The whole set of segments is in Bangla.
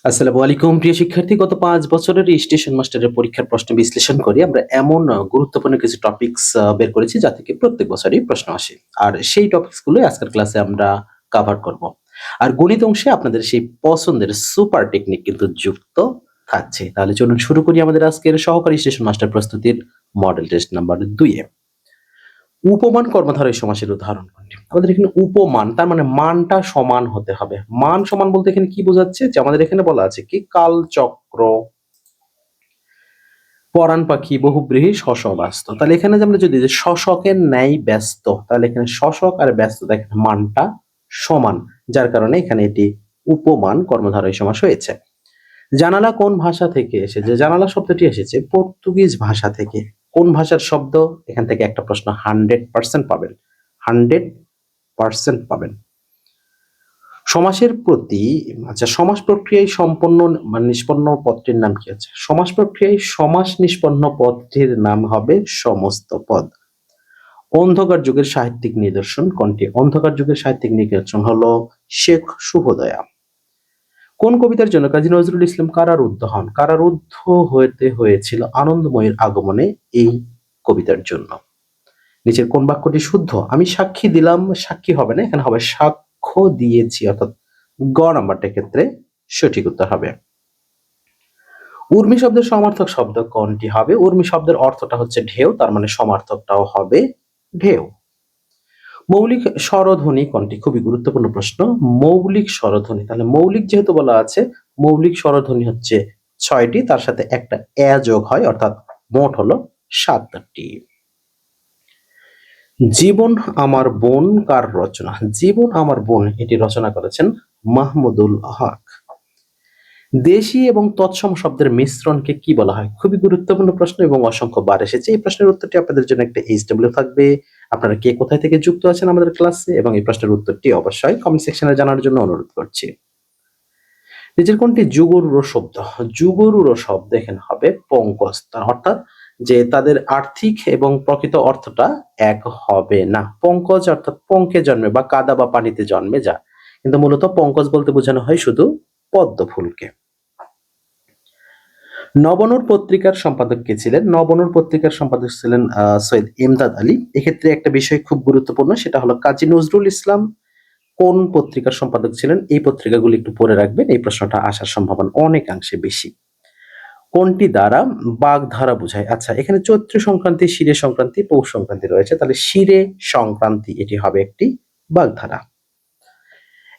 আসসালামু আলাইকুম প্রিয় শিক্ষার্থী। গত ৫ বছরের স্টেশন মাস্টারের পরীক্ষার প্রশ্ন বিশ্লেষণ করে আমরা এমন গুরুত্বপূর্ণ কিছু টপিকস বের করেছি যা থেকে প্রত্যেক বছরই প্রশ্ন আসে। আর সেই টপিকস গুলোই আজকের ক্লাসে আমরা কভার করব। আর গণিত অংশে আপনাদের সেই পছন্দের সুপার টেকনিক কিন্তু যুক্ত থাকছে। তাহলে চলুন শুরু করি আমাদের আজকের সহকারী স্টেশন মাস্টার প্রস্তুতির মডেল টেস্ট নাম্বার ২ এ। উপমান কর্মধারয় সমাসের উদাহরণ কোনটি? আমাদের এখানে উপমান তার মানে মানটা সমান হতে হবে। মান সমান বলতে এখানে কি বোঝাচ্ছে? যে আমাদের এখানে বলা আছে কি কালচক্র, পরাণ পাখি, বহুব্রীহি, শশক ব্যস্ত। তাহলে এখানে যে আমরা যদি যে শশকের ন্যায় ব্যস্ত, তাহলে এখানে শশক আর ব্যস্ত দেখেন মানটা সমান। যার কারণে এখানে এটি উপমান কর্মধারয় সমাস হয়েছে। জানালা কোন ভাষা থেকে এসেছে? জানালা শব্দটি এসেছে পর্তুগিজ ভাষা থেকে। কোন ভাষার শব্দ? এখান থেকে একটা প্রশ্ন 100% পাবেন। 100% পাবেন। সমাসের প্রতি সমাস প্রক্রিয়ায় সম্পন্ন নিষ্পন্ন পদটির নাম কি আছে? সমাস প্রক্রিয়ায় সমাস নিষ্পন্ন পদটির নাম হবে সমস্ত পদ। অন্ধকার যুগের সাহিত্যিক নিদর্শন কোনটি? অন্ধকার যুগের সাহিত্যিক নিদর্শন হলো শেখ শুভদয়া। কোন কবিতার জন্য কাজী নজরুল ইসলাম কারারুদ্ধ হন? কারারুদ্ধ হতে হয়েছিল আনন্দময়ীর আগমনে এই কবিতার জন্য। নিচের কোন বাক্যটি শুদ্ধ? আমি সাক্ষী দিলাম, সাক্ষী হবে না, এখানে হবে সাক্ষ্য দিয়েছি, অর্থাৎ গ নাম্বারটা ক্ষেত্রে সঠিক উত্তর হবে। উর্মি শব্দের সমার্থক শব্দ কোনটি হবে? উর্মি শব্দের অর্থটা হচ্ছে ঢেউ, তার মানে সমার্থকটাও হবে ঢেউ। মৌলিক স্বরধ্বনি কোনটি? খুবই গুরুত্বপূর্ণ প্রশ্ন। মৌলিক স্বরধ্বনি, তাহলে মৌলিক যেহেতু বলা আছে, মৌলিক স্বরধ্বনি হচ্ছে ৬টি, তার সাথে একটা এ যোগ হয়, অর্থাৎ মোট হলো ৭টি। জীবন আমার বোন কার রচনা? জীবন আমার বোন এটি রচনা করেছেন মাহমুদুল হক। দেশি এবং তৎসম শব্দের মিশ্রণকে কি বলা হয়? খুবই গুরুত্বপূর্ণ প্রশ্ন এবং অসংখ্য বার এসেছে। এই প্রশ্নের উত্তরটি আপনাদের জন্য একটা HW থাকবে। আপনারা কে কোথায় থেকে যুক্ত আছেন আমাদের ক্লাসে এবং এই প্রশ্নের উত্তরটি অবশ্যই কমেন্ট সেকশনে জানার জন্য অনুরোধ করছি। নিচের কোনটি যুগরূঢ় শব্দ? যুগরূঢ় শব্দ এখানে হবে পঙ্কজ, অর্থাৎ যে তাদের আর্থিক এবং প্রকৃত অর্থটা এক হবে না। পঙ্কজ অর্থাৎ পঙ্কে জন্মে বা কাদা বা পানিতে জন্মে যা, কিন্তু মূলত পঙ্কজ বলতে বোঝানো হয় শুধু পদ্ম ফুলকে। নবনূর পত্রিকার সম্পাদক কে ছিলেন? নবনূর পত্রিকার সম্পাদক ছিলেন সৈয়দ এমদাদ আলী। এক্ষেত্রে একটা বিষয় খুব গুরুত্বপূর্ণ, সেটা হলো কাজী নজরুল ইসলাম কোন পত্রিকার সম্পাদক ছিলেন? এই পত্রিকাগুলি একটু পড়ে রাখবেন, এই প্রশ্নটা আসার সম্ভাবনা অনেকাংশে বেশি। কোনটি দ্বারা বাগধারা বোঝায়? আচ্ছা, এখানে চৈত্র সংক্রান্তি, শিরে সংক্রান্তি, পৌষ সংক্রান্তি রয়েছে, তাহলে শিরে সংক্রান্তি এটি হবে একটি বাগধারা।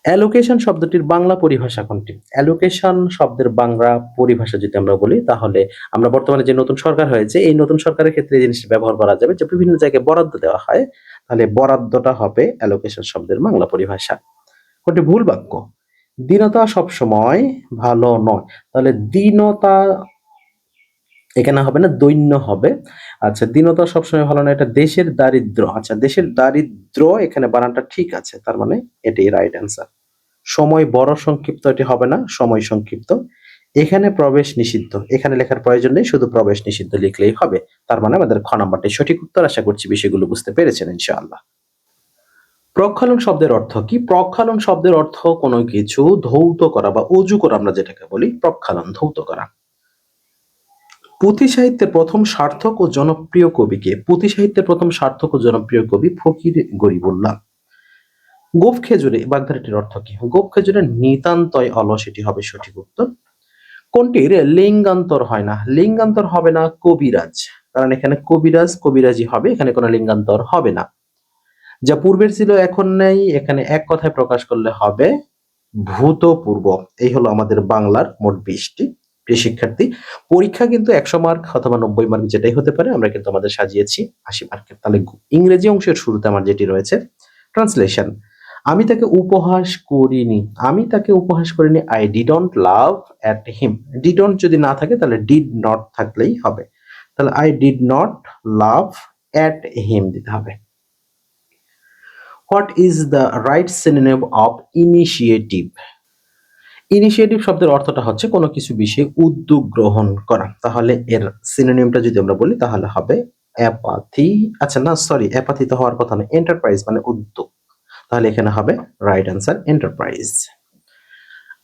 অ্যালোকেশন শব্দটির বাংলা পরিভাষা কোনটি? অ্যালোকেশন শব্দের বাংলা পরিভাষা যদি আমরা বলি, তাহলে আমরা বর্তমানে যে নতুন সরকার হয়েছে, এই নতুন সরকারের ক্ষেত্রে এই জিনিসটা ব্যবহার করা যাবে যে বিভিন্ন জায়গায় বরাদ্দ দেওয়া হয়, তাহলে বরাদ্দটা হবে অ্যালোকেশন শব্দের বাংলা পরিভাষা। কোনটি ভুল বাক্য? দীনতা সবসময় ভালো নয়, তাহলে দীনতা এখানে হবে না, দৈন্য হবে। আচ্ছা, দীনতা সবসময় ভালো না, এটা দেশের দারিদ্র। আচ্ছা, দেশের দারিদ্র এখানে বানানটা ঠিক আছে, তার মানে এটাই রাইট অ্যান্সার। সময় বড় সংক্ষিপ্ত, এটি হবে না, সময় সংক্ষিপ্ত। এখানে প্রবেশ নিষিদ্ধ, এখানে লেখার প্রয়োজন নেই, শুধু প্রবেশ নিষিদ্ধ লিখলেই হবে। তার মানে আমাদের খ নাম্বারটাই সঠিক উত্তর। আশা করছি বিষয়গুলো বুঝতে পেরেছেন ইনশাআল্লাহ। প্রক্ষালন শব্দের অর্থ কি? প্রক্ষালন শব্দের অর্থ কোনো কিছু ধৌত করা বা উজু করা, আমরা যেটাকে বলি প্রক্ষালন, ধৌত করা। পুঁথি সাহিত্যের প্রথম সার্থক ও জনপ্রিয় কবি কে? পুঁথি সাহিত্যের প্রথম সার্থক ও জনপ্রিয় কবি ফকির গরিবুল্লাহ। গোঁফ খেজুরে বাগধারাটির অর্থ কি? গোঁফ খেজুরে নিতান্তই অলস, এটি হবে সঠিক উত্তর। কোনটির লিঙ্গান্তর হয় না? লিঙ্গান্তর হবে না কবিরাজ, কারণ এখানে কবিরাজ কবিরাজি হবে, এখানে কোনো লিঙ্গান্তর হবে না। যা পূর্বের ছিল এখন নেই, এখানে এক কথায় প্রকাশ করলে হবে ভূতপূর্ব। এই হলো আমাদের বাংলার মোট 20টি। প্রিয় শিক্ষার্থী, পরীক্ষা কিন্তু 100 মার্ক অথবা 90 মার্ক যেটাই হতে পারে, আমরা কিন্তু আমাদের সাজিয়েছি 80 মার্কের। তাহলে ইংরেজি অংশের শুরুতে আমার যেটি রয়েছে ট্রান্সলেশন। আমি তাকে উপহাস করিনি, আমি তাকে উপহাস করিনি, I didn't love at him. Didn't যদি না থাকে তাহলে ডিড নট থাকলেই হবে, তাহলে I did not love at him দিতে হবে। What is the right synonym of initiative? Initiative শব্দের অর্থটা হচ্ছে কোনো কিছু বিষয়ে উদ্যোগ গ্রহণ করা, তাহলে এর সিনোনিমটা যদি আমরা বলি তাহলে হবে অ্যাপাথি। আচ্ছা না, সরি, অ্যাপাথি তো হওয়ার কথা না, এন্টারপ্রাইজ মানে উদ্যোগ, তাহলে এখানে হবে right answer enterprise.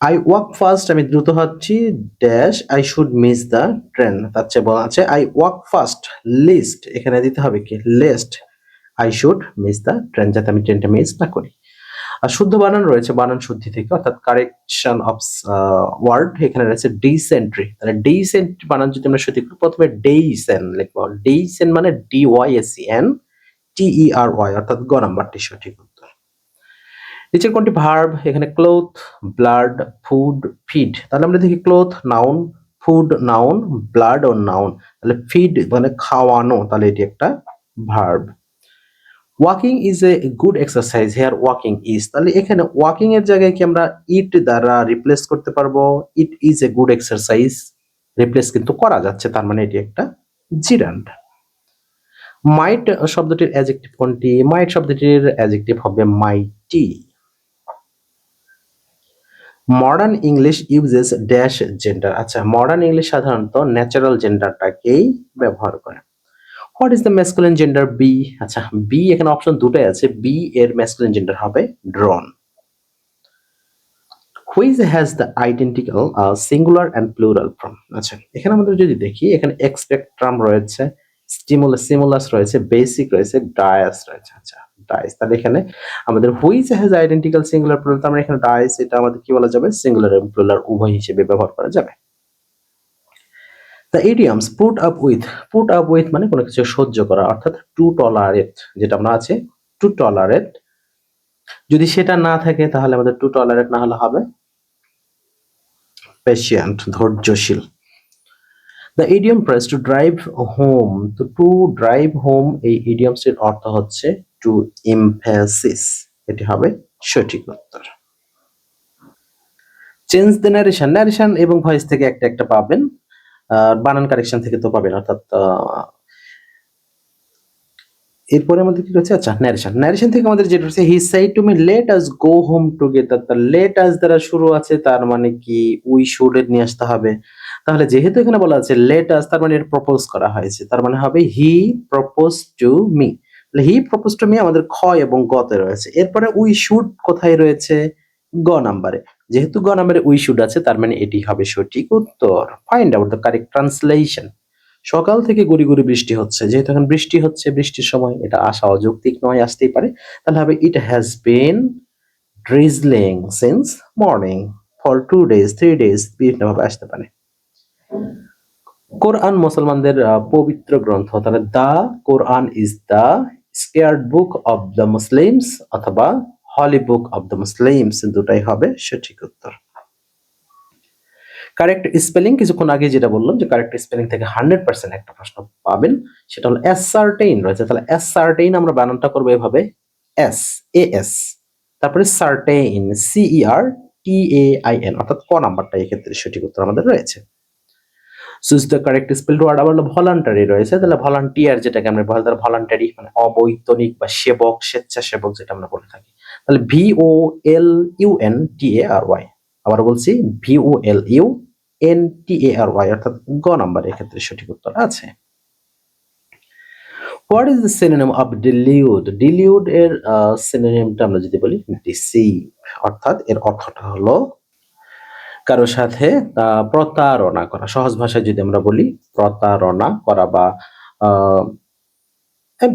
I walk fast, আমি দ্রুত হাঁটছি, dash I should miss the train. তার চেয়ে বলা আছে আই ওয়াক ফাস্ট লিস্ট, এখানে দিতে হবে কি lest I should miss the train, যাতে আমি ট্রেনটা মিস না করি। আর শুদ্ধ বানান রয়েছে বানান শুদ্ধি থেকে, অর্থাৎ কারেকশন অফ ওয়ার্ড, এখানে রয়েছে ডিসেন্ট্রি। তাহলে ডিসেন্ট্রি বানান যদি আমরা সঠিক করি, প্রথমে ডেইসেন লিখবো, ডেইসেন মানে DYSEN TERY, অর্থাৎ গ নাম্বারটি সঠিক উত্তর। নিচের কোনটি ভার্ব? এখানে ক্লোথ, ব্লাড, ফুড, ফিড। তাহলে আমরা দেখি cloth noun, food noun, blood ও নাউন, তাহলে ফিড মানে খাওয়ানো, তাহলে এটি একটা verb. Walking is a good exercise, here walking is, তাহলে এখানে ওয়াকিং এর জায়গায় কি আমরা ইট দ্বারা রিপ্লেস করতে পারবো? It is a good exercise replace কিন্তু করা যাচ্ছে, তার মানে এটি একটা জিরান্ড। মাইট শব্দটির অ্যাডজেক্টিভ কোনটি? মাইট শব্দটির অ্যাডজেক্টিভ হবে mighty. Modern English uses dash gender, আচ্ছা মডার্ন ইংলিশ সাধারণত ন্যাচারাল জেন্ডারটাকেই ব্যবহার করে। What is the masculine gender? B. আচ্ছা বি, এখানে অপশন দুটাই আছে, বি এর ম্যাসকুলিন জেন্ডার হবে drone. Which has the identical singular and plural form. আচ্ছা এখানে আমাদের যদি দেখি, এখানে এক্সপেক্ট্রাম রয়েছে, স্টিমুলাস সিমুলাস রয়েছে, বেসিক রয়েছে, ডায়াস রয়েছে। আচ্ছা ডায়াস, তাহলে এখানে আমাদের which has identical singular plural, তার মানে এখানে ডায়াস, এটা আমাদের কি বলা যাবে? সিঙ্গুলার এবং প্লুরাল উভয় হিসেবে ব্যবহার করা যাবে। The idioms put up with মানে কোনো কিছু সহ্য করা, অর্থাৎ টু টলারেট, যেটা আমরা আছে টু টলারেট, যদি সেটা না থাকে তাহলে আমাদের টু টলারেট না হলে হবে পেশেন্ট, ধৈর্যশীল। The idiom press to drive home, তো টু ড্রাইভ হোম এই ইডিয়মসটির অর্থ হচ্ছে টু এমফ্যাসিস, এটি হবে সঠিক উত্তর। চেঞ্জ দ্য ন্যারেশন, ন্যারেশন এবং ভয়েস থেকে একটা একটা পাবেন, বানান কারেকশন থেকে তো পাবেন, অর্থাৎ এরপরে আমাদের কি রয়েছে? আচ্ছা ন্যারেশন, ন্যারেশন থেকে আমাদের যেটা রয়েছে he said to me let us go home together, তার লেট আস দ্বারা শুরু আছে, তার মানে কি উই শুড এর নিয়ে আসতে হবে। তাহলে যেহেতু এখানে বলা আছে লেট আস, তার মানে এটা প্রপোজ করা হয়েছে, তার মানে হবে হি প্রপোজ টু মি। তাহলে হি প্রপোজ টু মি আমাদের খ এবং গতে রয়েছে। এরপরে উই শুড কোথায় রয়েছে? গ নাম্বারে। যেহেতু গ নাম্বারে উই শুড আছে, তার মানে এটি হবে সঠিক উত্তর। Find out the correct translation. সকাল থেকে গুড়ি গুড়ি বৃষ্টি হচ্ছে, যেহেতু এখন বৃষ্টি হচ্ছে, বৃষ্টির সময়, এটা আসা অযৌক্তিক নয়, আসতেই পারে। তাহলে হবে it has been drizzling since morning for 2 days 3 days, বিভিন্ন ভাবে আসতে পারে। কোরআন মুসলমানদের পবিত্র গ্রন্থ, তাহলে the Quran is the scared book of the Muslims অথবা holy book of the Muslims, দুটাই হবে সঠিক উত্তর। কারেক্ট স্পেলিং, কিছুক্ষণ আগে যেটা বললাম যে কারেক্ট স্পেলিং থেকে 100% একটা প্রশ্ন পাবেন, সেটা হলো অ্যাসার্টেইন রয়েছে। তাহলে অ্যাসার্টেইন আমরা বানানটা করবো এভাবে, SAS, তারপরে সার্টেইন CERTAIN, অর্থাৎ ক নাম্বারটা এক্ষেত্রে সঠিক উত্তর আমাদের রয়েছে। Choose the correct spelled word, আবার ভলান্টারি রয়েছে, তাহলে ভলান্টিয়ার যেটাকে আমরা বলি, তাহলে ভলান্টারি মানে অবৈতনিক বা সেবক, স্বেচ্ছাসেবক যেটা আমরা বলে থাকি। তাহলে VOLUNTARY, আবার বলছি VOLUNTARY, অর্থাৎ গ নাম্বার এক্ষেত্রে সঠিক উত্তর আছে। What is the synonym of diluted? Diluted এর সিনোনিমটা আমরা যদি বলি ডিসিভ, অর্থাৎ এর অর্থটা হলো কারো সাথে প্রতারণা করা। সহজ ভাষায় যদি আমরা বলি প্রতারণা করা বা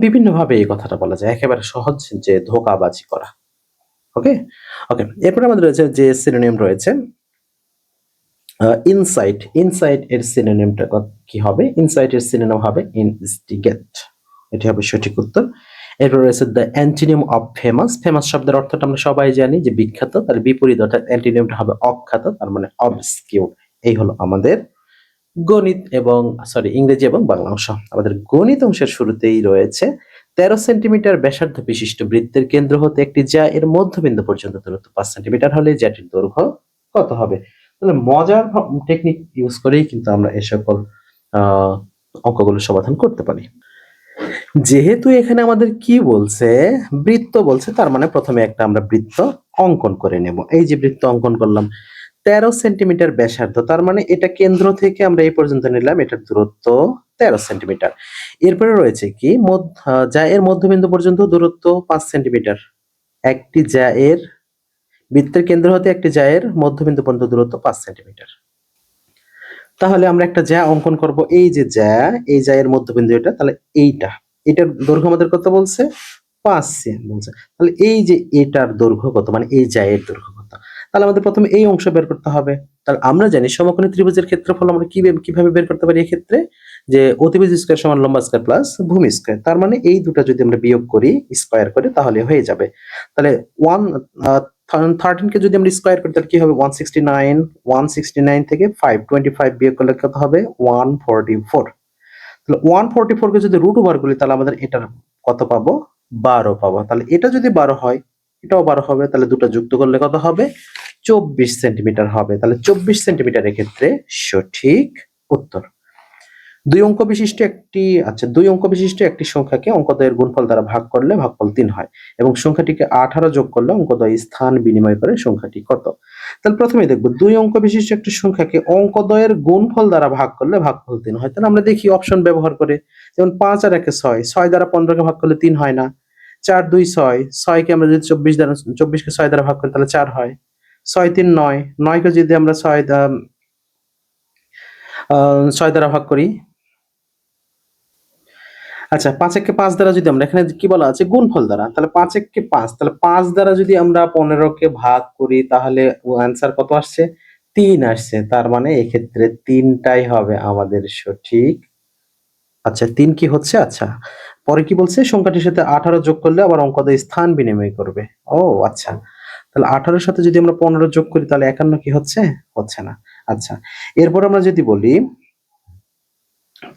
বিভিন্নভাবে এই কথাটা বলা যায়, একেবারে সহজ যে ধোঁকাবাজি করা। ওকে ওকে, এরপরে আমাদের রয়েছে যে সিনোনিম রয়েছে ইনসাইট। ইনসাইট এর সিনোনিমটা কি হবে? ইনসাইট এর সিনোনিম হবে ইনস্টিগেট, এটি হবে সঠিক উত্তর। এরপর রয়েছে দ্য অ্যান্টিনিম অফ ফেমাস। ফেমাস শব্দের অর্থটা আমরা সবাই জানি যে বিখ্যাত, তার বিপরীত অর্থাৎ অ্যান্টিনিমটা হবে অখ্যাত, তার মানে অবস্কিউর। এই হলো আমাদের গণিত এবং ইংরেজি এবং বাংলা অংশ। আমাদের গণিত অংশের শুরুতেই রয়েছে 13 সেন্টিমিটার ব্যাসার্ধ বিশিষ্ট বৃত্তের কেন্দ্র হতে একটি জ্যা এর মধ্যবিন্দু পর্যন্ত দূরত্ব 5 সেন্টিমিটার হলে জ্যাটির দৈর্ঘ্য কত হবে? তাহলে মজার টেকনিক ইউজ করেই কিন্তু আমরা এই সকল অঙ্কগুলো সমাধান করতে পারি। যেহেতু এখানে আমাদের কি বলছে, বৃত্ত বলছে, তার মানে প্রথমে একটা আমরা বৃত্ত অঙ্কন করে নেব। এই যে বৃত্ত অঙ্কন করলাম 13 সেন্টিমিটার ব্যাসার্ধ, তার মানে এটা কেন্দ্র থেকে আমরা এই পর্যন্ত নিলাম, এটার দূরত্ব 13 সেন্টিমিটার। এরপরে রয়েছে কি যা এর মধ্যবিন্দু পর্যন্ত দূরত্ব 5 সেন্টিমিটার। একটি যা এর বৃত্তের কেন্দ্র হতে একটি জ্যায়ের মধ্যবিন্দু পর্যন্ত দূরত্ব 5 সেন্টিমিটার। তাহলে আমরা একটা জ্যা অঙ্কন করব। এই যে জ্যা, এই জ্যায়ের মধ্যবিন্দু এটা, তাহলে এইটা, এটার দৈর্ঘ্য আমাদের কত বলছে? 5 সেম বলছে। তাহলে এই যে এটার দৈর্ঘ্য কত, মানে এই জ্যায়ের দৈর্ঘ্য কত? তাহলে আমাদের প্রথমে এই অংশ বের করতে হবে। তাহলে আমরা জানি সমকোণী ত্রিভুজের ক্ষেত্রফল আমরা কিভাবে বের করতে পারি এক্ষেত্রে? যে অতিভুজ স্কয়ার সমান লম্বা স্কয়ার প্লাস ভূমি স্কয়ার। তার মানে এই দুটো যদি আমরা বিয়োগ করি, স্কয়ার করে, তাহলে হয়ে যাবে। তাহলে 13 কে যদি আমরা স্কয়ার করি তাহলে কি হবে? 169, 169 থেকে 525 বিয়োগ করলে কত হবে? 144। তাহলে 144 কে যদি রুট ওভার করি তাহলে আমাদের এটার কত পাবো? 12 পাবো। তাহলে এটা যদি 12 হয়, এটাও 12 হবে, তাহলে দুটো যুক্ত করলে কত হবে? 24 সেন্টিমিটার হবে। তাহলে 24 সেন্টিমিটারের ক্ষেত্রে সঠিক উত্তর। দুই অঙ্ক বিশিষ্ট একটি সংখ্যাকে অঙ্কদ্বয়ের গুণফল দ্বারা ভাগ করলে ভাগফল 3 হয় এবং সংখ্যাটিকে 18 যোগ করলে অঙ্কদ্বয় স্থান বিনিময় করে সংখ্যাটি কত? তাহলে প্রথমেই দেখব দুই অঙ্ক বিশিষ্ট একটি সংখ্যাকে অঙ্কদ্বয়ের গুণফল দ্বারা ভাগ করলে ভাগফল 3 হয়। তাহলে আমরা দেখি অপশন ব্যবহার করে, যেমন 5 আর 1 6, 6 দ্বারা 15 কে ভাগ করলে 3 হয় না। 4 2 6, 6 কে আমরা যদি 24 কে 6 দ্বারা ভাগ করি তাহলে 4 হয়। 6 3 9, 9 কে যদি আমরা 6 দ্বারা ভাগ করি, আচ্ছা 5 একে 5 দ্বারা যদি আমরা, এখানে কি বলা আছে? গুণফল দ্বারা। তাহলে 5 একে 5, তাহলে 5 দ্বারা যদি আমরা 15 কে ভাগ করি তাহলে অ্যান্সার কত আসছে? 3 আসছে। তার মানে এক্ষেত্রে 3 টাই হবে আমাদের সঠিক। আচ্ছা 3 কি হচ্ছে? আচ্ছা পরে কি বলছে? সংখ্যাটির সাথে 18 যোগ করলে আবার অঙ্কদ্বয় স্থান বিনিময় করবে। ও আচ্ছা, তাহলে 18 এর সাথে যদি আমরা 15 যোগ করি তাহলে 51 কি হচ্ছে? হচ্ছে না। আচ্ছা এরপর আমরা যদি বলি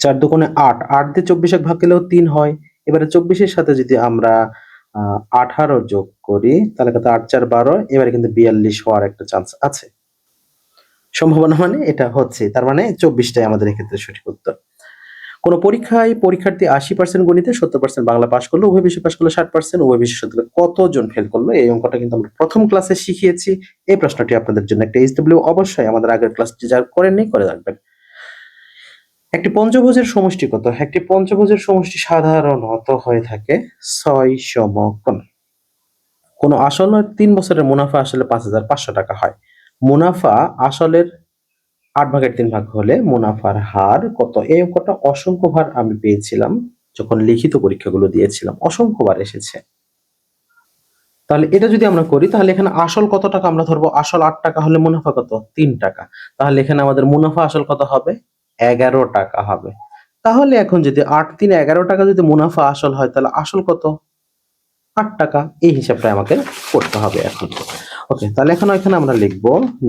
4 দুগুণে 8, 8 দিয়ে 24 ভাগ করলেও 3 হয়। এবারে 24 এর সাথে যদি আমরা 18 যোগ করি তাহলে কত? 8 4 12, এবারে কিন্তু 42 হওয়ার একটা চান্স আছে। সম্ভাবনা মানে এটা হচ্ছে। তার মানে 24 টাই আমাদের এক্ষেত্রে সঠিক উত্তর। কোন পরীক্ষায় পরীক্ষার্থী 80% গণিতে, 70% বাংলা পাস করলো, উভয় বিষয়ে পাস করলো 60%, উভয় বিষয়ে সত্যি কতজন ফেল করলো? এই অঙ্কটা কিন্তু আমরা প্রথম ক্লাসে শিখিয়েছি। এই প্রশ্নটি আপনাদের জন্য একটা SW, অবশ্যই আমাদের আগের ক্লাসটি যারা করেননি করে রাখবেন। একটি পঞ্চভুজের সমষ্টি কত? একটি পঞ্চভুজের সমষ্টি সাধারণত হয়ে থাকে 6 সমকোণ। কোন আসলের 3 বছরের মুনাফা আসলে 5,500 টাকা হয়। মুনাফা আসলের 8/3 ভাগ হলে মুনাফার হার কত? এই অঙ্কটা অসংখ্যবার আমি পেয়েছিলাম যখন লিখিত পরীক্ষাগুলো দিয়েছিলাম, অসংখ্যবার এসেছে। তাহলে এটা যদি আমরা করি তাহলে এখানে আসল কত টাকা আমরা ধরবো? আসল 8 টাকা হলে মুনাফা কত? 3 টাকা। তাহলে এখানে আমাদের মুনাফা আসল কত হবে? 11 টাকা হবে। তাহলে এখন যদি 8 3 11 টাকা যদি মুনাফা আসল হয় তাহলে আসল কত? 8 টাকা। এই হিসাবটা আমাকে করতে হবে এখন। ওকে, তাহলে এখন এখানে আমরা লিখব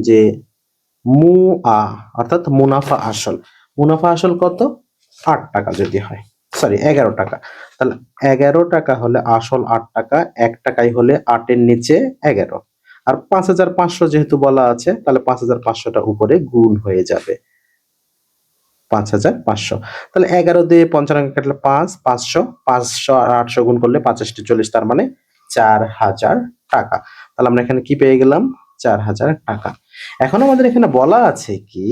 যে মুআ অর্থাৎ মুনাফা আসল। মুনাফা আসল কত? 8 টাকা যদি হয়, সরি 11 টাকা। তাহলে 11 টাকা হলে আসল 8 টাকা, 1 টাকাই হলে 8 এর নিচে 11। আর 5,500 যেহেতু বলা আছে তাহলে 5,500 টা উপরে গুণ হয়ে যাবে। 5,500। তাহলে 11 দিয়ে 55 কাটলে 5, 500, 500 আর 800 গুণ করলে 25 টি 40, তার মানে 4,000 টাকা। তাহলে আমরা এখানে কি পেয়ে গেলাম? 4,000 টাকা। এখন আমাদের এখানে বলা আছে কি,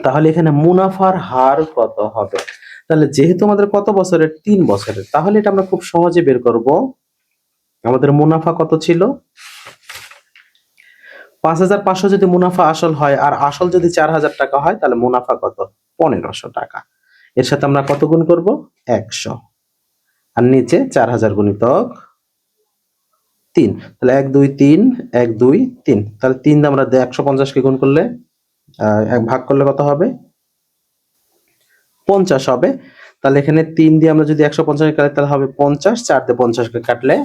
তাহলে এখানে মুনাফার হার কত হবে? তাহলে যেহেতু আমাদের কত বছরের? 3 বছরের, তাহলে এটা আমরা খুব সহজে বের করব। আমাদের মুনাফা কত ছিল? 5,500 যদি মুনাফা আসল হয় আর আসল যদি 4,000 টাকা হয় তাহলে মুনাফা কত? 1,500 টাকা। এর সাথে আমরা কত গুণ করব? 100। আর নিচে 4,000 গুণিতক 3। তাহলে 1 2 3, 1 2 3। তাহলে 3 দিয়ে আমরা 150 কে গুণ করলে এক ভাগ করলে কত হবে? 50 হবে। তাহলে এখানে 3 দিয়ে আমরা যদি 150 কে কাটি তাহলে হবে 50, 4 দিয়ে 50 কে কাটলে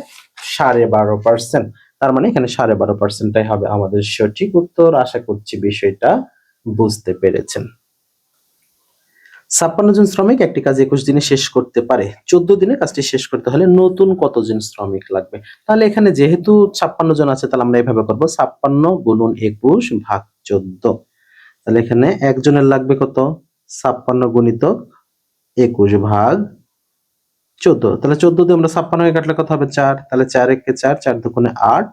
12.5%। তার মানে এখানে 12.5% টাই হবে আমাদের সঠিক উত্তর। আশা করছি বিষয়টা বুঝতে পেরেছেন। 56 জন শ্রমিক একটি কাজ 21 দিনে শেষ করতে পারে। 14 দিনে কাজটি শেষ করতে হলে নতুন কতজন শ্রমিক লাগবে? তাহলে এখানে যেহেতু 56 জন আছে তাহলে আমরা এভাবে করব, 56 গুণন 21 ভাগ 14। তাহলে এখানে একজনের লাগবে কত? 56 গুণিতক 21 ভাগ 14। তাহলে 14 দিয়ে আমরা 56 কে কাটলে কত হবে? 4। তাহলে 4 একে 4, 4 দুগুণে 8,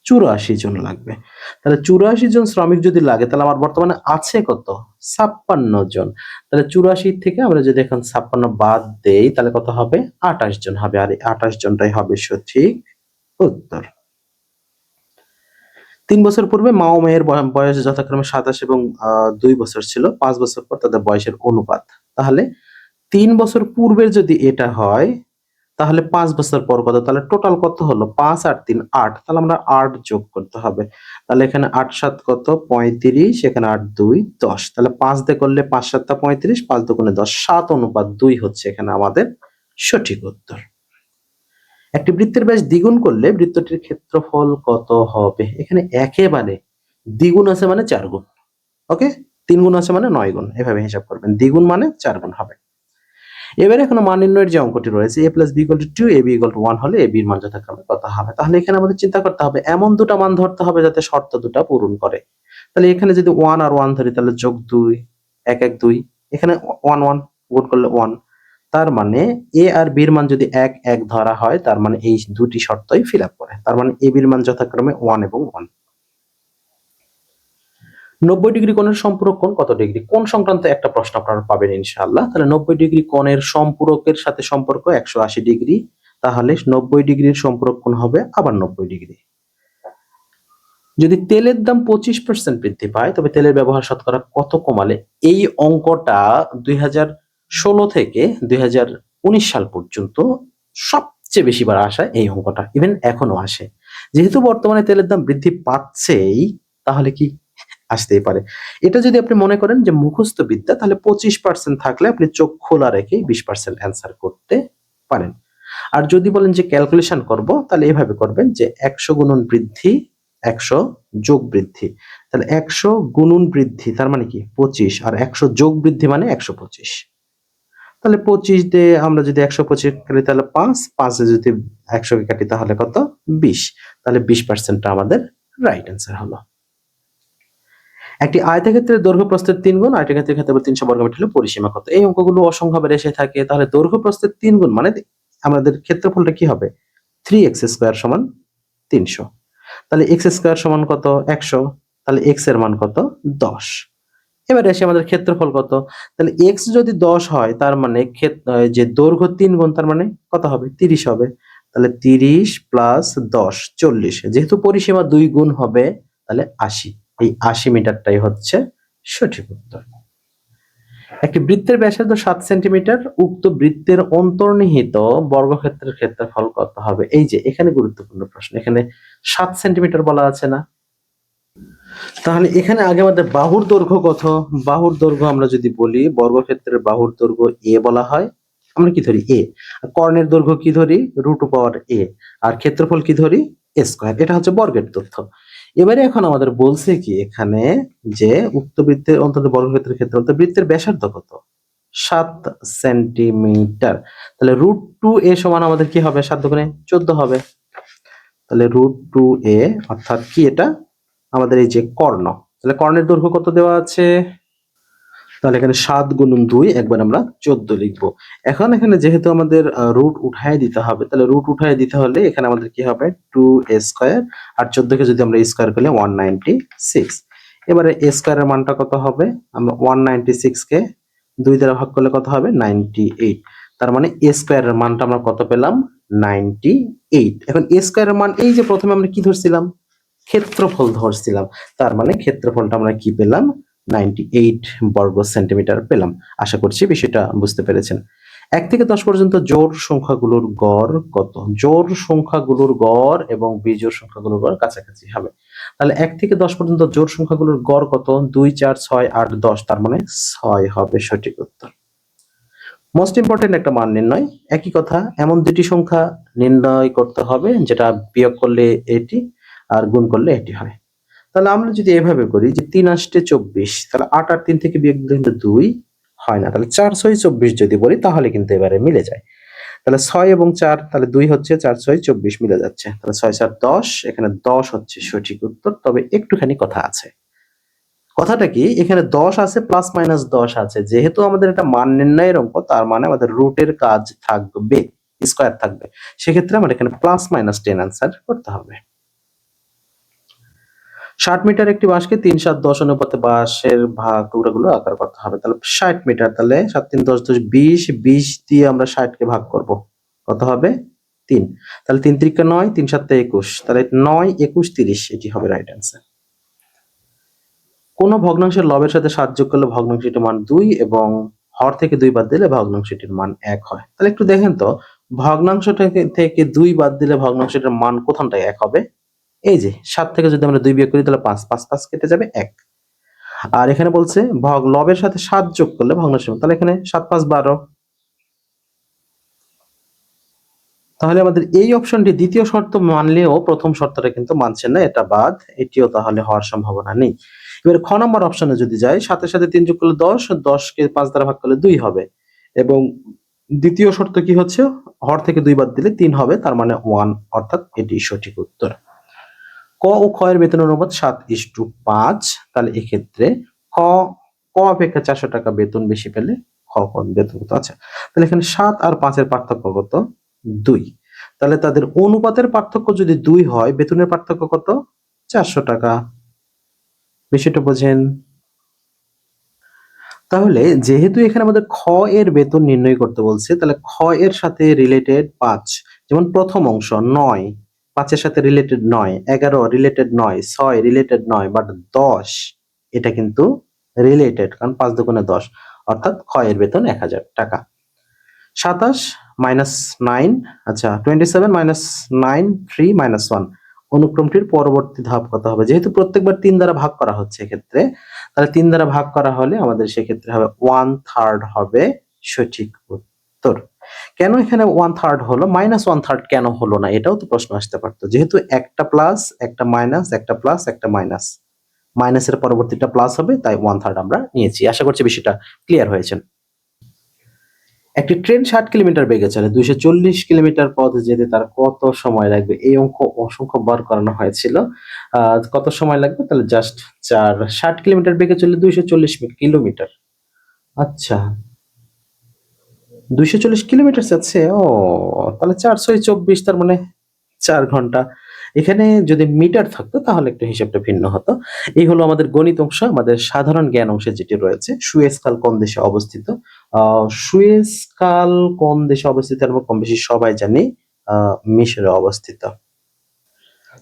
84 জন লাগবে। তাহলে 84 জন শ্রমিক যদি লাগে তাহলে আমার বর্তমানে আছে কত? 56 জন। তাহলে 84 থেকে আমরা যদি এখন 56 বাদ দেই তাহলে কত হবে? 28 জন হবে। আর এই 28 জনটাই হবে সঠিক উত্তর। 3 বছর পূর্বে মা ও মেয়ের বয়স যথাক্রমে 27 এবং 2 বছর ছিল। 5 বছর পর তাদের বয়সের অনুপাত। তাহলে 3 বছর পূর্বের যদি এটা হয়, তাহলে 5 বছর পর কত? তাহলে টোটাল কত হলো? 5 আর 3 8। তাহলে আমরা 8 যোগ করতে হবে। তাহলে এখানে 8 7 কত? 35, এখানে 8 2 10। তাহলে 5 দিয়ে করলে 5 7 টা 35, 5 দুগুণে 10, 7:2 হচ্ছে এখানে আমাদের সঠিক উত্তর। একটি বৃত্তের ব্যাস দ্বিগুণ করলে বৃত্তটির ক্ষেত্রফল কত হবে? এখানে একেবারে দ্বিগুণ আছে মানে 4 গুণ। ওকে? 3 গুণ আছে মানে 9 গুণ। এভাবে হিসাব করবেন। দ্বিগুণ মানে 4 গুণ হবে। এবারে এখানে মান নির্ণয়ের যে অঙ্কটি রয়েছে a + b = 2 ab = 1 হলে ab এর মান যথাক্রমে কত হবে? তাহলে এখানে আমাদের চিন্তা করতে হবে এমন দুটা মান ধরতে হবে যাতে শর্ত দুটা পূরণ করে। তাহলে এখানে যদি 1 আর 1 ধরি তাহলে যোগ 2 1 1 2, এখানে 1 1 গুণ করলে 1। তার মানে a আর b এর মান যদি 1 1 ধরা হয় তার মানে এই দুটি শর্তই ফিল আপ করে। তার মানে ab এর মান যথাক্রমে 1 এবং 1। 90 ডিগ্রি কোণের সম্পূরক কোণ কত ডিগ্রি? কোণ সংক্রান্ত একটা প্রশ্ন আপনারা পাবেন ইনশাআল্লাহ। তাহলে 90 ডিগ্রি কোণের সম্পূরকের সাথে সম্পর্ক 180 ডিগ্রি। তাহলে 90 ডিগ্রির সম্পূরক কোণ হবে আবার 90 ডিগ্রি। যদি তেলের দাম 25% বৃদ্ধি পায় তবে তেলের ব্যবহার শতকরা কত কমালে? এই অঙ্কটা 2016 থেকে 2019 সাল পর্যন্ত সবচেয়ে বেশি বার আসে এই অঙ্কটা। ইভেন এখনো আসে। যেহেতু বর্তমানে তেলের দাম বৃদ্ধি পাচ্ছেই, তাহলে কি আসতেই পারে। এটা যদি আপনি মনে করেন যে মুখস্থ বিদ্যা, তাহলে 25% থাকলে আপনি চোখ খোলা রেখেই 20% অ্যান্সার করতে পারেন। আর যদি বলেন যে ক্যালকুলেশন করব, তাহলে এভাবে করবেন যে 100 গুণন বৃদ্ধি 100 যোগ বৃদ্ধি। তাহলে 100 গুণন বৃদ্ধি তার মানে কি 25, আর 100 যোগ বৃদ্ধি মানে 125। তাহলে 25 দিয়ে আমরা যদি 125 কাটি তাহলে 5, 5 এ যদি 100 কে কাটি তাহলে কত? 20। তাহলে 20% টা আমাদের রাইট অ্যান্সার হলো। একটি আয়তক্ষেত্রের দৈর্ঘ্য প্রস্থের 3 গুণ, আয়তক্ষেত্রের ক্ষেত্রফল 300 বর্গমিটার হলে পরিসীমা কত? এই অঙ্কগুলো অসংখ্যবার এসে থাকে। তাহলে দৈর্ঘ্য প্রস্থের 3 গুণ মানে আমাদের ক্ষেত্রফলটা কি হবে? 3x² সমান 300। তাহলে x² সমান কত? 100। তাহলে x এর মান কত? 10। এবারে আসি আমাদের ক্ষেত্রফল কত? তাহলে x যদি 10 হয় তার মানে যে দৈর্ঘ্য 3 গুণ তার মানে কত হবে? 30 হবে। তাহলে 30 প্লাস 10 40। যেহেতু পরিসীমা 2 গুণ হবে তাহলে 80। এই 80 মিটারটাই হচ্ছে সঠিক উত্তর। একটি বৃত্তের ব্যাসার্ধ 7 সেন্টিমিটার, উক্ত বৃত্তের অন্তর্নিহিত বর্গক্ষেত্রের ক্ষেত্রফল কত হবে? এই যে এখানে গুরুত্বপূর্ণ প্রশ্ন। এখানে 7 সেন্টিমিটার বলা আছে না? তাহলে এখানে আগে আমাদের বাহুর দৈর্ঘ্য কত? বাহুর দৈর্ঘ্য আমরা যদি বলি বর্গক্ষেত্রের বাহুর দৈর্ঘ্য a বলা হয়। আমরা কি ধরি? a। আর কর্ণের দৈর্ঘ্য কি ধরি? √a। আর ক্ষেত্রফল কি ধরি? a²। এটা হচ্ছে বর্গের তথ্য। এবারে এখন আমাদের বলছে কি এখানে যে উক্ত বৃত্তের অন্তত বর্গক্ষেত্রের ক্ষেত্রফল, তো বৃত্তের ব্যাসার্ধ কত? 7 সেন্টিমিটার। তাহলে √2a সমান আমাদের কি হবে? 7 দুগুণে 14 হবে। তাহলে √2a অর্থাৎ কি এটা? আমাদের এই যে কর্ণ। তাহলে কর্ণের দৈর্ঘ্য কত দেওয়া আছে? তাহলে এখানে 7 গুণন 2 একবার আমরা 14 লিখবো। এখন এখানে যেহেতু আমাদের রুট উঠায় দিতে হবে, তাহলে রুট উঠায় দিতে হলে এখানে আমাদের কি হবে? 2a² আর 14 কে যদি আমরা স্কয়ার করলে 196। এবারে a স্কয়ার এর মানটা কত হবে? আমরা 196 কে 2 দ্বারা ভাগ করলে কত হবে? 98। তার মানে a স্কয়ার এর মানটা আমরা কত পেলাম? 98। এখন a স্কয়ার এর মান এই যে প্রথমে আমরা কি ধরছিলাম? ক্ষেত্রফল ধরছিলাম। তার মানে ক্ষেত্রফলটা আমরা কি পেলাম? 98 বর্গ সেন্টিমিটার পেলাম। আশা করছি বিষয়টা বুঝতে পেরেছেন। 1 থেকে 10 পর্যন্ত জোড় সংখ্যাগুলোর গড় কত? জোড় সংখ্যাগুলোর গড় এবং বিজোড় সংখ্যাগুলোর গড় কাছাকাছি হবে। তাহলে 1 থেকে 10 পর্যন্ত জোড় সংখ্যাগুলোর গড় কত? 2 4 6 8 10। তার মানে 6 হবে সঠিক উত্তর। মোস্ট ইম্পর্টেন্ট একটা মান নির্ণয়। একই কথা, এমন দুটি সংখ্যা নির্ণয় করতে হবে যেটা বিয়োগ করলে এটি আর গুণ করলে এটি হয়। তাহলে আমরা যদি এভাবে করি যে 3 আষ্টে 24, তাহলে 8 আর 3 থেকে বিয়োগ দিলে কিন্তু 2 হয় না। তাহলে 4 6 24 যদি বলি তাহলে কিন্তু এবারে মিলে যায়। তাহলে 6 এবং 4, তাহলে 2 হচ্ছে, 4 6 24 মিলে যাচ্ছে। তাহলে 6 4 10, এখানে 10 হচ্ছে সঠিক উত্তর। তবে একটুখানি কথা আছে। কথাটা কি? এখানে 10 আছে প্লাস মাইনাস 10 আছে। যেহেতু আমাদের এটা মান নির্ণয়ের অঙ্ক, তার মানে আমাদের রুটের কাজ থাকবে, স্কয়ার থাকবে। সেক্ষেত্রে আমরা এখানে প্লাস মাইনাস 10 অ্যান্সার করতে হবে। 60 মিটার একটি বাঁশকে 3 7 10 অনুপাতে বাঁশের টুকরাগুলো আকার করতে হবে। তাহলে 60 মিটার, তাহলে 7 3 10 10 20, 20 দিয়ে আমরা 60 কে ভাগ করব। কত হবে? 3। তাহলে 3 3 9, 3 7 21, তাহলে 9 21 30 এটি হবে রাইট অ্যান্সার। কোন ভগ্নাংশের লবের সাথে 7 যোগ করলে ভগ্নাংশটির মান 2 এবং হর থেকে 2 বাদ দিলে ভগ্নাংশটির মান 1 হয়। তাহলে একটু দেখেন তো, ভগ্নাংশ থেকে 2 বাদ দিলে ভগ্নাংশটির মান কোথানটায় 1 হবে? এই যে 7 থেকে যদি আমরা 2 বিয়োগ করি তাহলে 5 5 5 কেটে যাবে 1। আর এখানে বলছে লবের সাথে 7 যোগ করলে ভগ্নাংশের মান, তাহলে এখানে 7 5 12। তাহলে আমাদের এই অপশনটি দ্বিতীয় শর্ত মানলেও প্রথম শর্তটা কিন্তু মানছে না, এটা বাদ, এটিও তাহলে হওয়ার সম্ভাবনা নেই। এবার খ নম্বর অপশনে যদি যাই, 7 সাথে 3 যোগ করলে 10, 10 কে 5 দ্বারা ভাগ করলে 2 হবে এবং দ্বিতীয় শর্ত কি হচ্ছে, হর থেকে 2 বাদ দিলে 3 হবে, তার মানে 1, অর্থাৎ এটি সঠিক উত্তর। ক ও খ এর বেতন অনুপাত 7:5। তাহলে এক্ষেত্রে খ ক অপেক্ষা 400 টাকা বেতন বেশি পেলে খ বেতন কত? আচ্ছা, তাহলে এখানে 7 আর 5 এর পার্থক্য কত? 2। তাহলে তাদের অনুপাতের পার্থক্য যদি 2 হয়, বেতনের পার্থক্য কত? 400 টাকা। বিষয়টা বোঝেন? তাহলে যেহেতু এখানে আমাদের খ এর বেতন নির্ণয় করতে বলছে, তাহলে খ এর সাথে রিলেটেড 5, যেমন প্রথম অংশ 9, 5 এর সাথে রিলেটেড 9, 11 রিলেটেড 9, 6 রিলেটেড 9, বাট 10 এটা কিন্তু রিলেটেড, কারণ 5 দুগুণে 10, অর্থাৎ খ এর বেতন 1000 টাকা। 27 মাইনাস 9, আচ্ছা 27 মাইনাস 9 3 মাইনাস 1, অনুক্রমটির পরবর্তী ধাপ কত হবে? যেহেতু প্রত্যেকবার 3 দ্বারা ভাগ করা হচ্ছে এক্ষেত্রে, তাহলে 3 দ্বারা ভাগ করা হলে আমাদের সেক্ষেত্রে হবে 1/3 হবে সঠিক উত্তর। কেন এখানে 1/3 হলো? -1/3 কেন হলো না? এটাও তো প্রশ্ন আসতে পারতো। যেহেতু একটা প্লাস, একটা মাইনাস, একটা প্লাস, একটা মাইনাস, মাইনাসের পরবর্তীটা প্লাস হবে, তাই 1/3 আমরা নিয়েছি। আশা করছি বিষয়টা ক্লিয়ার হয়েছে। একটি ট্রেন 60 কিলোমিটার বেগে চলে, 240 কিলোমিটার পথ যেতে তার কত সময় লাগবে? এই অঙ্ক অসংখ্য বার করানো হয়েছিল। কত সময় লাগবে? তাহলে জাস্ট 4, 60 কিলোমিটার বেগে চলে 240 কিলোমিটার। আচ্ছা, 240 কিলোমিটার যাচ্ছে। তাহলে 4 6 24, তার মানে 4 ঘন্টা। এখানে যদি মিটার থাকতো তাহলে একটু হিসাবটা ভিন্ন হতো। এই হলো আমাদের গণিত অংশ। আমাদের সাধারণ জ্ঞান অংশে যেটি রয়েছে, সুয়েজ খাল কোন দেশে অবস্থিত? সুয়েজ খাল কোন দেশে অবস্থিত আমরা কম বেশি সবাই জানি, মিশরে অবস্থিত।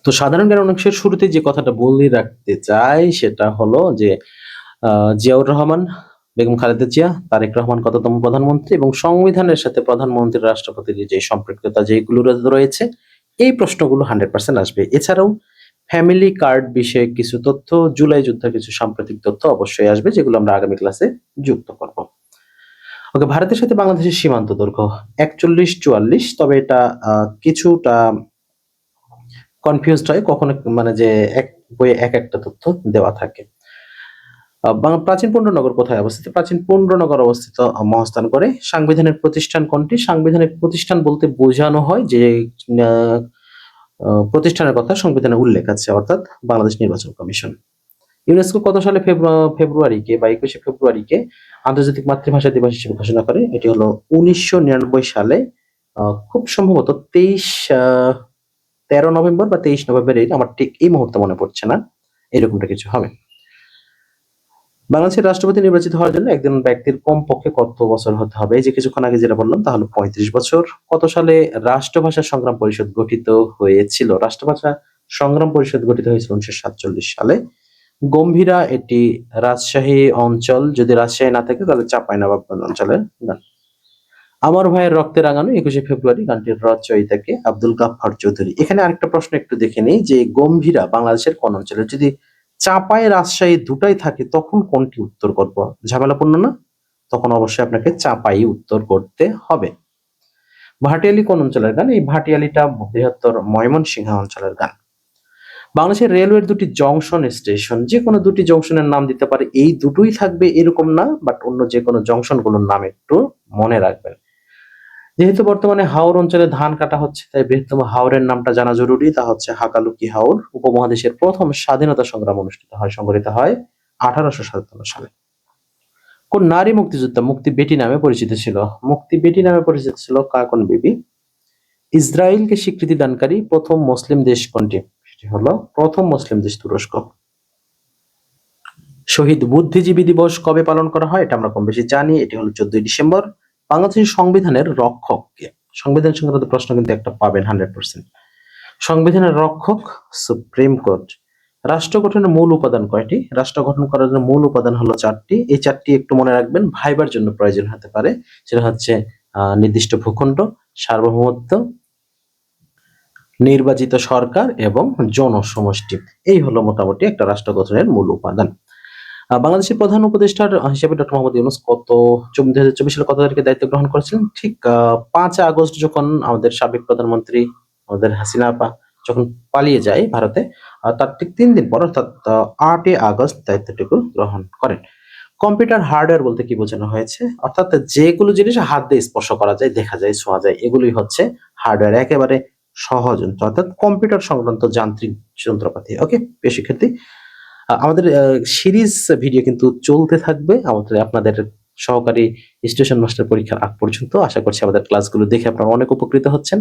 তো সাধারণ জ্ঞান অংশের শুরুতে যে কথাটা বলে রাখতে চাই সেটা হলো যে জিয়াউর রহমান, বেগম খালেদা জিয়া, তারেক রহমান কততম প্রধানমন্ত্রী এবং সংবিধানের সাথে প্রধানমন্ত্রী রাষ্ট্রপতির যে সম্পৃক্ততা যেগুলো রয়েছে, এই প্রশ্নগুলো 100% আসবে। এছাড়াও ফ্যামিলি কার্ড বিষয়ে কিছু তথ্য, জুলাই যুদ্ধের কিছু সাম্প্রতিক তথ্য অবশ্যই আসবে, যেগুলো আমরা আগামী ক্লাসে যুক্ত করব। ওকে, ভারতের সাথে বাংলাদেশের সীমান্ত দৈর্ঘ্য 41-44, তবে এটা কিছুটা কনফিউজড হয় কখনো, মানে যে এক বইয়ে এক একটা তথ্য দেওয়া থাকে। প্রাচীন পুণ্ড্রনগর কোথায় অবস্থিত? প্রাচীন পুণ্ড্রনগর অবস্থিত মহাস্থানগড়ে। সাংবিধানিক প্রতিষ্ঠান কোনটি? সাংবিধানিক প্রতিষ্ঠান বলতে বোঝানো হয় যে প্রতিষ্ঠানের কথা সংবিধানে উল্লেখ আছে, অর্থাৎ বাংলাদেশ নির্বাচন কমিশন। ইউনেস্কো কত সালে ফেব্রুয়ারিকে বা 21শে ফেব্রুয়ারিকে আন্তর্জাতিক মাতৃভাষা দিবস হিসেবে ঘোষণা করে? এটি হলো 1999 সালে, খুব সম্ভবত 13 নভেম্বর বা 23 নভেম্বর, আমার ঠিক এই মুহূর্তে মনে পড়ছে না, এরকমটা কিছু হবে। বাংলাদেশের রাষ্ট্রপতি নির্বাচিত হওয়ার জন্য একজন ব্যক্তির কমপক্ষে কত বছর হতে হবে? এই যে কিছুক্ষণ আগে যেটা বললাম, তাহলে 35 বছর। কত সালে রাষ্ট্রভাষা সংগ্রাম পরিষদ গঠিত হয়েছিল? রাষ্ট্রভাষা সংগ্রাম পরিষদ গঠিত হয়েছিল 1947 সালে। গম্ভীরা এটি রাজশাহী অঞ্চল, যদি রাজশাহী না থাকে তাহলে চাঁপাইনবাবগঞ্জ অঞ্চলের গান। আমার ভাইয়ের রক্তে রাঙানো 21শে ফেব্রুয়ারি গানটির রচয়িতা কে? আব্দুল গাফফার চৌধুরী। এখানে আরেকটা প্রশ্ন একটু দেখে নেই যে গম্ভীরা বাংলাদেশের কোন অঞ্চলে? যদি চাঁপাই রাজশাহী দুটাই থাকে তখন কোনটি উত্তর করব? ঝামেলাপূর্ণ না? তখন অবশ্যই আপনাকে চাঁপাই উত্তর করতে হবে। ভাটিয়ালি কোন অঞ্চলের গান? এই ভাটিয়ালিটা বৃহত্তর ময়মনসিংহ অঞ্চলের গান। বাংলাদেশের রেলওয়ের দুটি জংশন স্টেশন, যে কোনো দুটি জংশনের নাম দিতে পারে, এই দুটোই থাকবে এরকম না, বাট অন্য যে কোনো জংশনগুলোর নাম একটু মনে রাখবেন। যেহেতু বর্তমানে হাওর অঞ্চলে ধান কাটা হচ্ছে, তাই বৃহত্তম হাওরের নামটা জানা জরুরি, তা হচ্ছে হাকালুকি হাওর। উপমহাদেশের প্রথম স্বাধীনতা সংগ্রাম সংঘটিত হয় 1857 সালে। কোন নারী মুক্তিযোদ্ধা মুক্তি বেটি নামে পরিচিত ছিল? মুক্তি বেটি নামে পরিচিত ছিল কাকন বিবি। ইসরায়েলকে স্বীকৃতি দানকারী প্রথম মুসলিম দেশ কোনটি? সেটি হলো প্রথম মুসলিম দেশ তুরস্ক। শহীদ বুদ্ধিজীবী দিবস কবে পালন করা হয়? এটা আমরা কম বেশি জানি, এটি হলো 14 ডিসেম্বর। বাংলাদেশের সংবিধানের রক্ষক কে? সংবিধান সংক্রান্ত প্রশ্ন কিন্তু একটা পাবেন 100%। সংবিধানের রক্ষক সুপ্রিম কোর্ট। রাষ্ট্র গঠনের মূল উপাদান কয়টি? রাষ্ট্র গঠন করার জন্য মূল উপাদান হলো 4টি। এই 4টি একটু মনে রাখবেন, ভাইবার জন্য প্রয়োজন হতে পারে। সেটা হচ্ছে নির্দিষ্ট ভূখণ্ড, সার্বভৌমত্ব, নির্বাচিত সরকার এবং জনসমষ্টি। এই হলো মোটামুটি একটা রাষ্ট্র গঠনের মূল উপাদান। বাংলাদেশের প্রধান উপদেষ্টার হিসেবে ডক্টর মোহাম্মদ ইউনূস 2024 সালে কত তারিখে দায়িত্ব গ্রহণ করেছিলেন? ঠিক 5 আগস্ট, যখন আমাদের সাবেক প্রধানমন্ত্রী আমাদের হাসিনা আপা যখন পালিয়ে যায় ভারতে, তার ঠিক 3 দিন পর অর্থাৎ 8 আগস্ট দায়িত্বটুকু গ্রহণ করেন। কম্পিউটার হার্ডওয়্যার বলতে কি বোঝানো হয়েছে? অর্থাৎ যেগুলো জিনিস হাত দিয়ে স্পর্শ করা যায়, দেখা যায়, ছোঁয়া যায়, এগুলোই হচ্ছে হার্ডওয়্যার, একেবারে সহজ যন্ত্র, অর্থাৎ কম্পিউটার সংক্রান্ত যান্ত্রিক যন্ত্রপাতি। ওকে, প্রিয় শিক্ষার্থী, আমাদের সিরিজ ভিডিও কিন্তু চলতে থাকবে আমাদের আপনাদের সহকারী স্টেশন মাস্টার পরীক্ষার আগ পর্যন্ত। আশা করছি আমাদের ক্লাসগুলো দেখে আপনারা অনেক উপকৃত হচ্ছেন।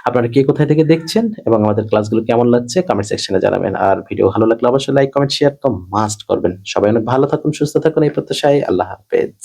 আপনারা কে কোথায় থেকে দেখছেন এবং আমাদের ক্লাসগুলো কেমন লাগছে কমেন্ট সেকশনে জানাবেন। আর ভিডিও ভালো লাগলে অবশ্যই লাইক, কমেন্ট, শেয়ার তো মাস্ট করবেন। সবাই অনেক ভালো থাকুন, সুস্থ থাকুন, এই প্রত্যাশায়। আল্লাহ হাফেজ।